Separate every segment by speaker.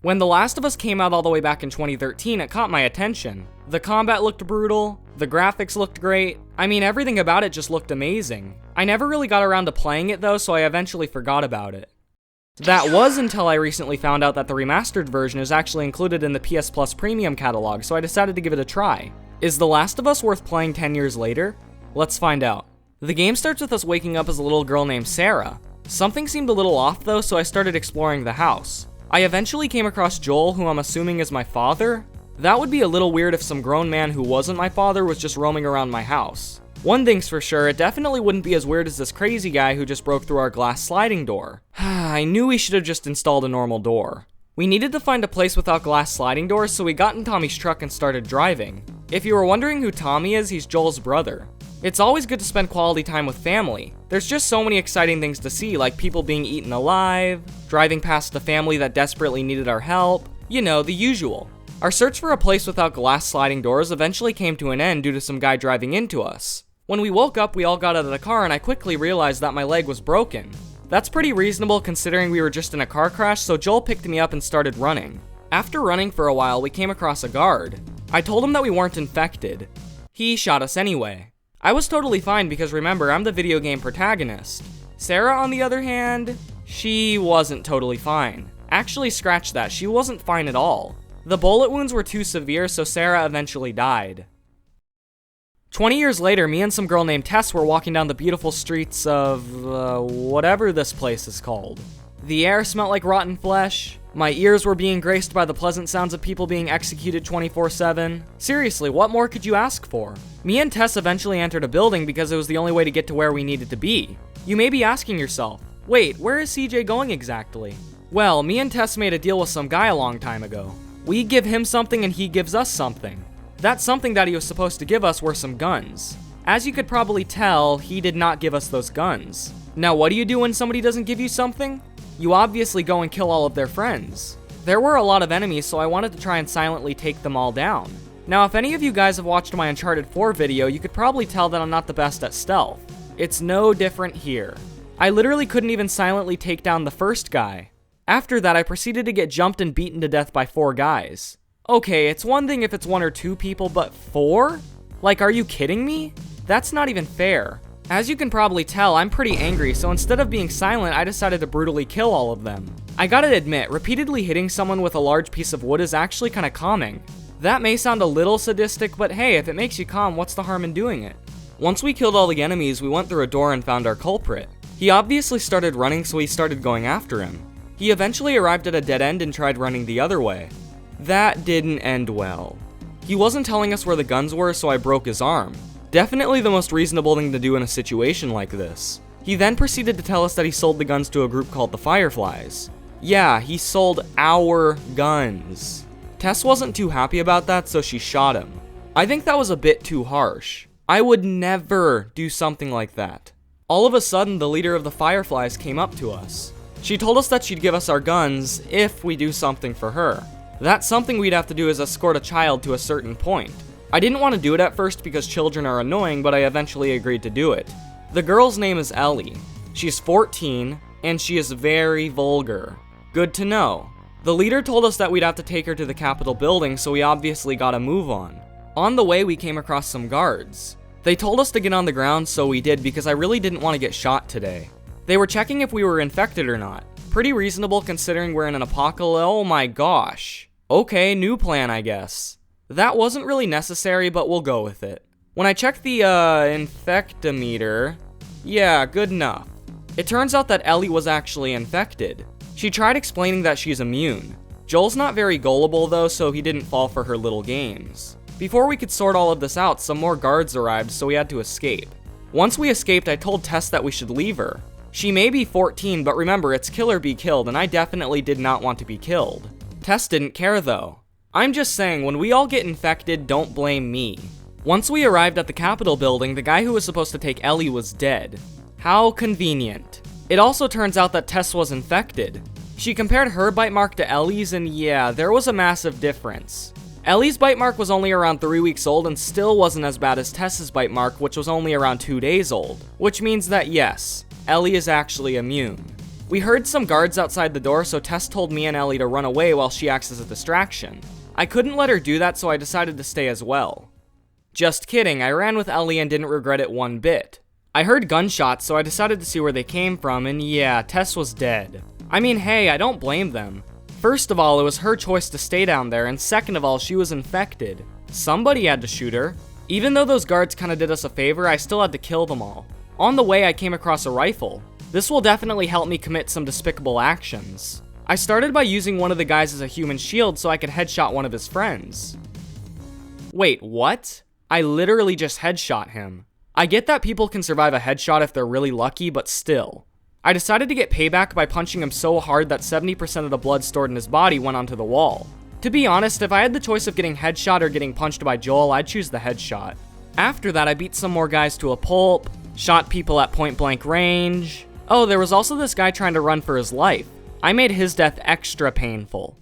Speaker 1: When The Last of Us came out all the way back in 2013, it caught my attention. The combat looked brutal, the graphics looked great, I mean everything about it just looked amazing. I never really got around to playing it though, so I eventually forgot about it. That was until I recently found out that the remastered version is actually included in the PS Plus Premium catalog, so I decided to give it a try. Is The Last of Us worth playing 10 years later? Let's find out. The game starts with us waking up as a little girl named Sarah. Something seemed a little off though, so I started exploring the house. I eventually came across Joel, who I'm assuming is my father. That would be a little weird if some grown man who wasn't my father was just roaming around my house. One thing's for sure, it definitely wouldn't be as weird as this crazy guy who just broke through our glass sliding door. I knew we should have just installed a normal door. We needed to find a place without glass sliding doors, so we got in Tommy's truck and started driving. If you were wondering who Tommy is, he's Joel's brother. It's always good to spend quality time with family. There's just so many exciting things to see, like people being eaten alive, driving past a family that desperately needed our help, you know, the usual. Our search for a place without glass sliding doors eventually came to an end due to some guy driving into us. When we woke up, we all got out of the car and I quickly realized that my leg was broken. That's pretty reasonable considering we were just in a car crash, so Joel picked me up and started running. After running for a while, we came across a guard. I told him that we weren't infected. He shot us anyway. I was totally fine because remember, I'm the video game protagonist. Sarah, on the other hand, she wasn't totally fine. Actually, scratch that, she wasn't fine at all. The bullet wounds were too severe, so Sarah eventually died. 20 years later, me and some girl named Tess were walking down the beautiful streets of, whatever this place is called. The air smelled like rotten flesh. My ears were being graced by the pleasant sounds of people being executed 24/7. Seriously, what more could you ask for? Me and Tess eventually entered a building because it was the only way to get to where we needed to be. You may be asking yourself, wait, where is CJ going exactly? Well, me and Tess made a deal with some guy a long time ago. We give him something and he gives us something. That something that he was supposed to give us were some guns. As you could probably tell, he did not give us those guns. Now what do you do when somebody doesn't give you something? You obviously go and kill all of their friends. There were a lot of enemies, so I wanted to try and silently take them all down. Now if any of you guys have watched my Uncharted 4 video, you could probably tell that I'm not the best at stealth. It's no different here. I literally couldn't even silently take down the first guy. After that, I proceeded to get jumped and beaten to death by 4 guys. Okay, it's one thing if it's 1 or 2 people, but 4? Like, are you kidding me? That's not even fair. As you can probably tell, I'm pretty angry, so instead of being silent, I decided to brutally kill all of them. I gotta admit, repeatedly hitting someone with a large piece of wood is actually kinda calming. That may sound a little sadistic, but hey, if it makes you calm, what's the harm in doing it? Once we killed all the enemies, we went through a door and found our culprit. He obviously started running, so we started going after him. He eventually arrived at a dead end and tried running the other way. That didn't end well. He wasn't telling us where the guns were, so I broke his arm. Definitely the most reasonable thing to do in a situation like this. He then proceeded to tell us that he sold the guns to a group called the Fireflies. Yeah, he sold our guns. Tess wasn't too happy about that, so she shot him. I think that was a bit too harsh. I would never do something like that. All of a sudden, the leader of the Fireflies came up to us. She told us that she'd give us our guns if we do something for her. That something we'd have to do is escort a child to a certain point. I didn't want to do it at first because children are annoying, but I eventually agreed to do it. The girl's name is Ellie. She's 14, and she is very vulgar. Good to know. The leader told us that we'd have to take her to the Capitol building, so we obviously gotta move on. On the way, we came across some guards. They told us to get on the ground, so we did because I really didn't want to get shot today. They were checking if we were infected or not. Pretty reasonable considering we're in an apocalypse. Oh my gosh. Okay, new plan, I guess. That wasn't really necessary, but we'll go with it. When I checked the, infectometer, yeah, good enough. It turns out that Ellie was actually infected. She tried explaining that she's immune. Joel's not very gullible though, so he didn't fall for her little games. Before we could sort all of this out, some more guards arrived, so we had to escape. Once we escaped, I told Tess that we should leave her. She may be 14, but remember, it's kill or be killed, and I definitely did not want to be killed. Tess didn't care though. I'm just saying, when we all get infected, don't blame me. Once we arrived at the Capitol building, the guy who was supposed to take Ellie was dead. How convenient. It also turns out that Tess was infected. She compared her bite mark to Ellie's, and yeah, there was a massive difference. Ellie's bite mark was only around 3 weeks old and still wasn't as bad as Tess's bite mark, which was only around 2 days old. Which means that yes, Ellie is actually immune. We heard some guards outside the door, so Tess told me and Ellie to run away while she acts as a distraction. I couldn't let her do that, so I decided to stay as well. Just kidding, I ran with Ellie and didn't regret it one bit. I heard gunshots, so I decided to see where they came from, and yeah, Tess was dead. I mean, hey, I don't blame them. First of all, it was her choice to stay down there, and second of all, she was infected. Somebody had to shoot her. Even though those guards kinda did us a favor, I still had to kill them all. On the way, I came across a rifle. This will definitely help me commit some despicable actions. I started by using one of the guys as a human shield so I could headshot one of his friends. Wait, what? I literally just headshot him. I get that people can survive a headshot if they're really lucky, but still. I decided to get payback by punching him so hard that 70% of the blood stored in his body went onto the wall. To be honest, if I had the choice of getting headshot or getting punched by Joel, I'd choose the headshot. After that, I beat some more guys to a pulp, shot people at point blank range. Oh, there was also this guy trying to run for his life. I made his death extra painful.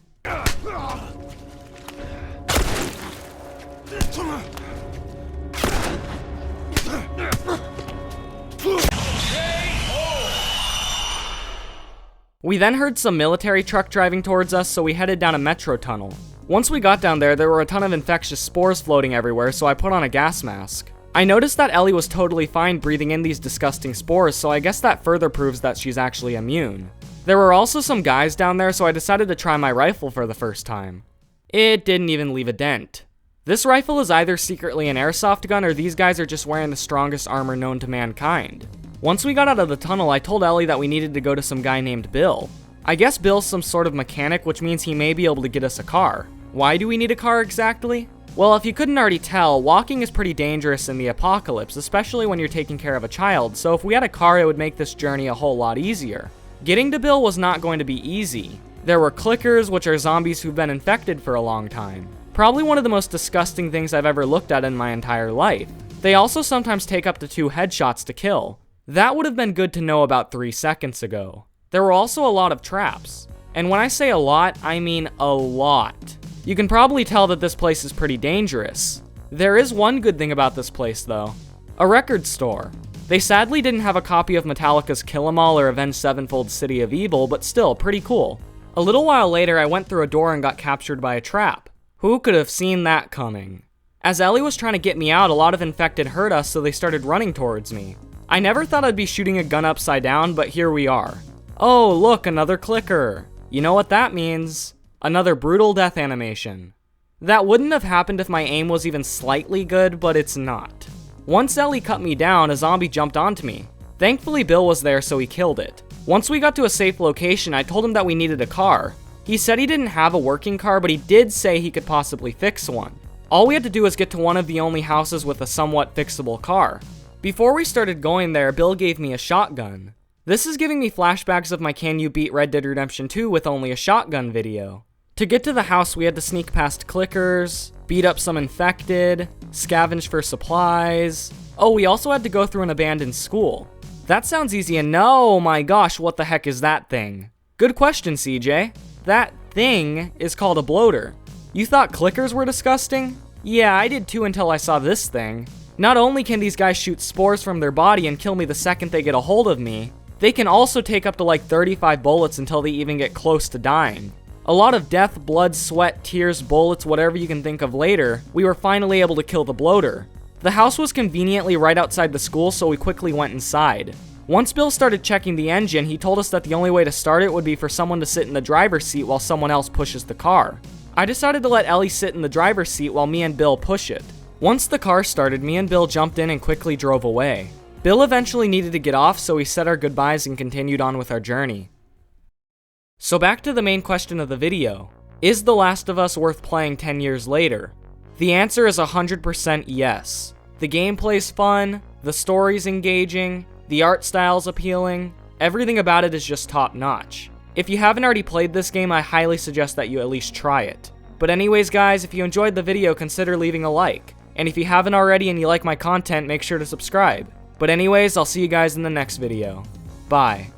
Speaker 1: We then heard some military truck driving towards us, so we headed down a metro tunnel. Once we got down there were a ton of infectious spores floating everywhere, so I put on a gas mask. I noticed that Ellie was totally fine breathing in these disgusting spores, so I guess that further proves that she's actually immune. There were also some guys down there, so I decided to try my rifle for the first time. It didn't even leave a dent. This rifle is either secretly an airsoft gun or these guys are just wearing the strongest armor known to mankind. Once we got out of the tunnel, I told Ellie that we needed to go to some guy named Bill. I guess Bill's some sort of mechanic, which means he may be able to get us a car. Why do we need a car exactly? Well, if you couldn't already tell, walking is pretty dangerous in the apocalypse, especially when you're taking care of a child, so if we had a car, it would make this journey a whole lot easier. Getting to Bill was not going to be easy. There were clickers, which are zombies who've been infected for a long time. Probably one of the most disgusting things I've ever looked at in my entire life. They also sometimes take up to 2 headshots to kill. That would have been good to know about 3 seconds ago. There were also a lot of traps. And when I say a lot, I mean a lot. You can probably tell that this place is pretty dangerous. There is one good thing about this place though. A record store. They sadly didn't have a copy of Metallica's Kill 'Em All or Avenged Sevenfold's City of Evil, but still, pretty cool. A little while later, I went through a door and got captured by a trap. Who could have seen that coming? As Ellie was trying to get me out, a lot of infected heard us, so they started running towards me. I never thought I'd be shooting a gun upside down, but here we are. Oh, look, another clicker. You know what that means? Another brutal death animation. That wouldn't have happened if my aim was even slightly good, but it's not. Once Ellie cut me down, a zombie jumped onto me. Thankfully, Bill was there, so he killed it. Once we got to a safe location, I told him that we needed a car. He said he didn't have a working car, but he did say he could possibly fix one. All we had to do was get to one of the only houses with a somewhat fixable car. Before we started going there, Bill gave me a shotgun. This is giving me flashbacks of my Can You Beat Red Dead Redemption 2 with only a shotgun video. To get to the house, we had to sneak past clickers, beat up some infected, scavenge for supplies. Oh, we also had to go through an abandoned school. That sounds easy, and no, my gosh, what the heck is that thing? Good question, CJ. That thing is called a bloater. You thought clickers were disgusting? Yeah, I did too until I saw this thing. Not only can these guys shoot spores from their body and kill me the second they get a hold of me, they can also take up to like 35 bullets until they even get close to dying. A lot of death, blood, sweat, tears, bullets, whatever you can think of later, we were finally able to kill the bloater. The house was conveniently right outside the school, so we quickly went inside. Once Bill started checking the engine, he told us that the only way to start it would be for someone to sit in the driver's seat while someone else pushes the car. I decided to let Ellie sit in the driver's seat while me and Bill push it. Once the car started, me and Bill jumped in and quickly drove away. Bill eventually needed to get off, so we said our goodbyes and continued on with our journey. So back to the main question of the video. Is The Last of Us worth playing 10 years later? The answer is 100% yes. The gameplay's fun, the story's engaging, the art style's appealing, everything about it is just top notch. If you haven't already played this game, I highly suggest that you at least try it. But anyways guys, if you enjoyed the video, consider leaving a like. And if you haven't already and you like my content, make sure to subscribe. But anyways, I'll see you guys in the next video. Bye.